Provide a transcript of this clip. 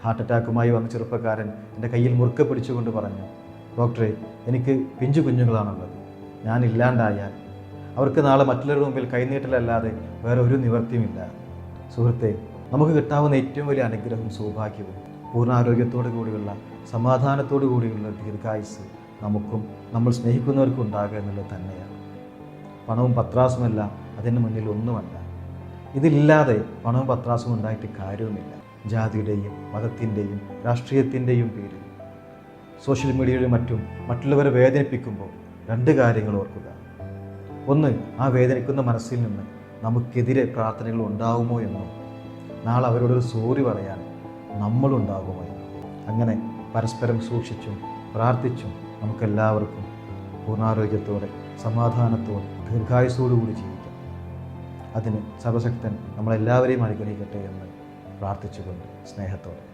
Heart അറ്റാക്കുമായി വന്ന ചെറുപ്പക്കാരൻ എൻ്റെ കയ്യിൽ മുറുക്കെ പിടിച്ചുകൊണ്ട് പറഞ്ഞു, ഡോക്ടറെ, എനിക്ക് പിഞ്ചു കുഞ്ഞുങ്ങളാണുള്ളത്. ഞാൻ ഇല്ലാണ്ടായാൽ അവർക്ക് നാളെ മറ്റുള്ളവരുടെ മുമ്പിൽ കൈനീട്ടലല്ലാതെ വേറെ ഒരു നിവൃത്തിയുമില്ല. സുഹൃത്തെ, നമുക്ക് കിട്ടാവുന്ന ഏറ്റവും വലിയ അനുഗ്രഹവും സൗഭാഗ്യവും പൂർണ്ണാരോഗ്യത്തോടു കൂടിയുള്ള സമാധാനത്തോടു കൂടിയുള്ള ദീർഘായുസ് നമുക്കും നമ്മൾ സ്നേഹിക്കുന്നവർക്കും ഉണ്ടാകുക എന്നുള്ളത് തന്നെയാണ്. പണവും പത്രാസുമെല്ലാം അതിന് മുന്നിൽ ഒന്നുമല്ല. ഇതില്ലാതെ പണവും പത്രാസും ഉണ്ടായിട്ട് കാര്യവുമില്ല. ജാതിയുടെയും മതത്തിൻ്റെയും രാഷ്ട്രീയത്തിൻ്റെയും പേരിൽ സോഷ്യൽ മീഡിയയിലും മറ്റും മറ്റുള്ളവരെ വേദനിപ്പിക്കുമ്പോൾ രണ്ട് കാര്യങ്ങൾ ഓർക്കുക. ഒന്ന്, ആ വേദനിക്കുന്ന മനസ്സിൽ നിന്ന് നമുക്കെതിരെ പ്രാർത്ഥനകൾ ഉണ്ടാവുമോ എന്നോ, നാളെ അവരോടൊരു സോറി പറയാൻ നമ്മളുണ്ടാകുമോ എന്നോ. അങ്ങനെ പരസ്പരം സൂക്ഷിച്ചും പ്രാർത്ഥിച്ചും നമുക്കെല്ലാവർക്കും പൂർണ്ണാരോഗ്യത്തോടെ സമാധാനത്തോടെ ദീർഘായുസ്സോടുകൂടി ജീവിക്കാം. അതിന് സർവശക്തൻ നമ്മളെല്ലാവരെയും അനുഗ്രഹിക്കട്ടെ എന്ന് പ്രാർത്ഥിച്ചുകൊണ്ട് സ്നേഹത്തോടെ.